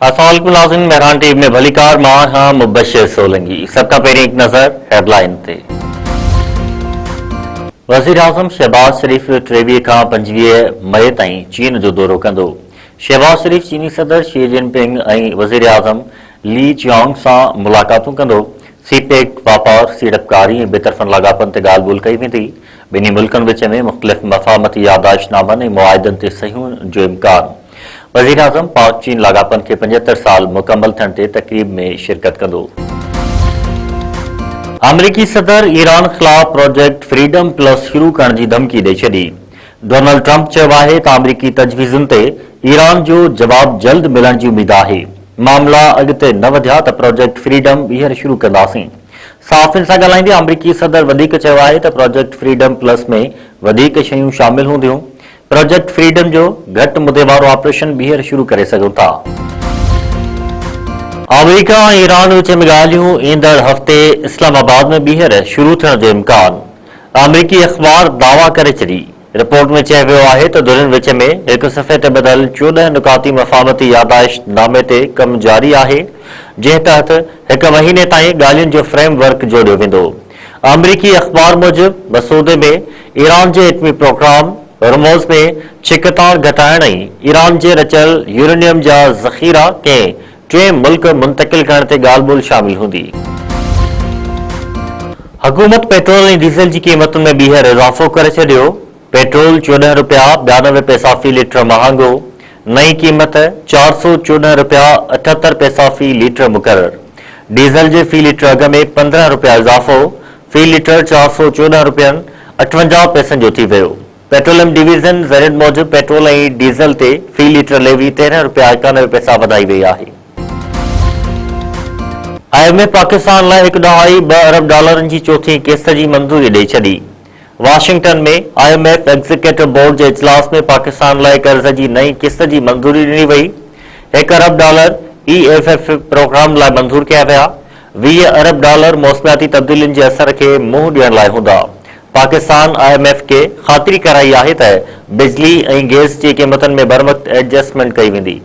अस्सलाम मुलाजिम मेहरान टीम में भलीकार मां हां मुबशर सोलंकी। सबका पहले एक नजर हेडलाइन ते। वज़ीर आज़म शहबाज शरीफ 23 खां 25 मई ताईं चीन जो दौरो कंदो। शहबाज शरीफ चीनी सदर शी जिनपिंग ऐं वज़ीर आज़म ली चियांग सां मुलाक़ातूं कंदो। सीपेक वापार सीड़पकारी ऐं बेतरफ़नि लाॻापनि ते ॻाल्हि ॿोल कई वेंदी। ॿिन्ही मुल्कनि विच में मुख़्तलिफ़ मफ़ाहमती याददाश्तनामनि ऐं मुआहिदनि ते सहियुनि जो इम्कान। वज़ीर आज़म पाक चीन लाॻापनि खे 75 साल मुकमल थियण ते तक़रीब में शिरकत कंदो। अमरीकी सदर ईरान ख़िलाफ़ प्रोजेक्ट फ्रीडम प्लस शुरू करण जी धमकी ॾेई छॾी। डोनाल्ड ट्रंप चयो आहे त अमरीकी तजवीज़ुनि ते ईरान जो जवाब जल्द मिलण जी उमेद आहे। मामला अॻिते न वधिया त प्रोजेक्ट फ्रीडम ॿीहर शुरू कंदासीं। सहाफ़ियुनि सां ॻाल्हाईंदे अमरीकी सदर वधीक चयो आहे त प्रोजेक्ट फ्रीडम प्लस में वधीक शयूं शामिल हूंदियूं। प्रोजेक्ट फ्रीडम जो घटि मुदे वारो ऑपरेशन ॿीहर शुरू करे सघूं था। अमेरिका ऐं ईरान विच में ॻाल्हियूं ईंदड़ हफ़्ते इस्लामाबाद में ॿीहर शुरू थियण जो इम्कान। अमरीकी अख़बार दावा करे छॾी। रिपोर्ट में चयो वियो आहे त दुनिया विच में हिकु सफ़े ते ॿधल 14 नुकाती मफ़ाहमती याददाश्तनामे ते कमु जारी आहे, जंहिं तहत हिकु महीने ताईं ॻाल्हियुनि जो फ्रेमवर्क जोड़ियो वेंदो। अमरीकी अख़बार मूजिबि मसूदे में ईरान जे एटमी प्रोग्राम, हॉर्मोज़ में छिकताण घटाइण ऐं ईरान जे रचियल यूरेनियम जा ज़ख़ीरा कंहिं टे मुल्क मुंतक़िल करण ते ॻाल्हि ॿोल शामिल हूंदी। हुकूमत पेट्रोल ऐं डीज़ल जी क़ीमतुनि में ॿीहर इज़ाफ़ो करे छॾियो। पेट्रोल 14 रुपया 92 पैसा फ़ी लीटर महांगो। नई क़ीमत 414 रुपया 78 पैसा फ़ी लीटर मुक़रर। डीज़ल जे फ़ी लीटर अघ में 15 रुपया इज़ाफ़ो। फ़ी लीटर 414 रुपयनि 58 पैसनि जो थी वियो। पेट्रोलियम डिवीज़न ज़रिए मूजिबि पेट्रोल ऐं डीज़ल ते फ़ी लीटर लेवी 13 रुपया 91 पैसा वधाई वई आहे। IMF पाकिस्तान लाइ $1.2 अरब जी चोथीं किस्त जी मंज़ूरी ॾेई छॾी। वाशिंगटन में IMF एग्ज़ीक्यूटिव बोर्ड जे इजलास में पाकिस्तान लाइ कर्ज़ जी नई किस्त जी मंज़ूरी ॾिनी वई। $1 अरब EFF प्रोग्राम लाइ मंज़ूर कया विया। $20 अरब मौसमियाती तब्दीलियुनि जे असर खे मुंहुं ॾियण लाइ हूंदा। पाकिस्तान IMF खे ख़ातिरी कराई आहे त बिजली ऐं गैस जी क़ीमतुनि में बरवक़्त एडजस्टमेंट कई वेंदी।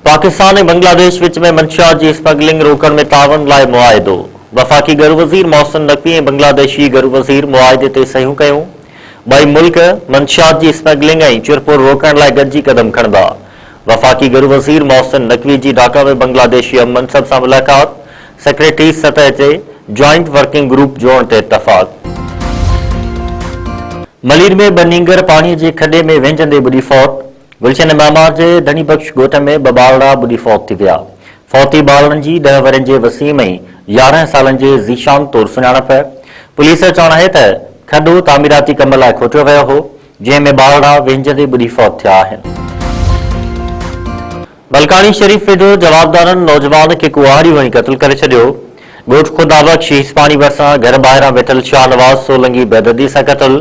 पाकिस्तान ऐं बांग्लादेश विच में मंशियात जी स्मगलिंग रोकण में तावन लाइ मुआहिदो। वफ़ाक़ी गरु वज़ीर मोहसिन नक़वी ऐं बांग्लादेशी गरु वज़ीर मुआहिदे ते सहियूं कयूं। ॿई मुल्क मंशियात जी स्मगलिंग ऐं चुरपुर रोकण लाइ गॾिजी क़दम खणंदा। वफ़ाक़ी गरु वज़ीर मोहसिन नक़वी जी ढाका में बांग्लादेशी मनसब सां मुलाक़ात। सेक्रेटरी सतह ते जॉइंट वर्किंग ग्रुप जोड़ण ते इतफ़ाक़। मलीर में बनींगर पाणीअ जे खॾे में वेंझंदे ॿुॾी फौत। गुलशन महमार जे धनी बख़्श ॻोठ में 2 ॿारड़ा ॿुॾी फौत थी विया। फौती ॿारनि जी 10 वरनि जे वसीम ऐं 11 सालनि जे ज़ीशान तौरु सुञाणप। पुलिस जो चवणु आहे त खॾो तामीराती कम लाइ खोटियो वियो हो, जंहिं में ॿारड़ा वेंझंदे ॿुॾी फौत थिया आहिनि। मलकानी शरीफ़ वेझो जवाबदारनि नौजवान खे कुहाड़ी वणी क़त्ल करे छॾियो। ॻोठ खुदाबख्श हिस्पानी भरिसां घर ॿाहिरां वेठल शाहनवाज़ सोलंकी बेदर्दी सां क़त्ल।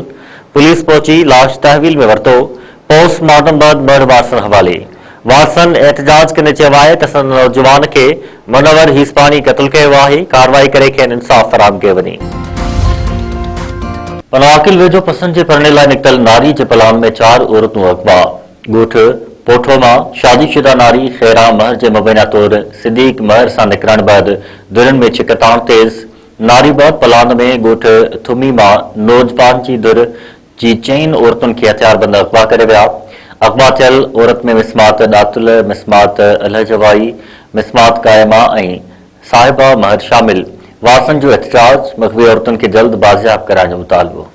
पुलिस पहुची लाश तहवील में वरितो। पोस्टमार्टम बैदि मर्द वारसन हवाले। वारसन एहतजाज कंदे चयो आहे त संदसि नौजवान खे मुनवर हिस्पानी क़त्ल कयो आहे। कार्रवाई करे खेनि इंसाफ़ फराहम कयो वञे। पनवाकिल वेझो पसंदि जे परणे लाइ निकितल नारी जे प्लान में 4 औरतूं अगवा। ॻोठ पोठो मां शादीशुदा नारी ख़ैरा महर जे मुबैना तौर सिद्दीक महर सां निकिरण बैदि दुरनि में छिकताण तेज़। नारी बैदि प्लान में ॻोठ थुमी मां नौजवान जी दुर जी 4 औरतुनि खे हथियारबंद अगवा करे विया। अगवा थियल औरत में मिसमात ॾातुल, मिसमात अलहजवाई, मिसमात कायमा ऐं साहिबा महर शामिल। वारसन जो एहतजाज मख़वी औरतुनि खे जल्द बाज़ियाब कराइण जो मुतालबो।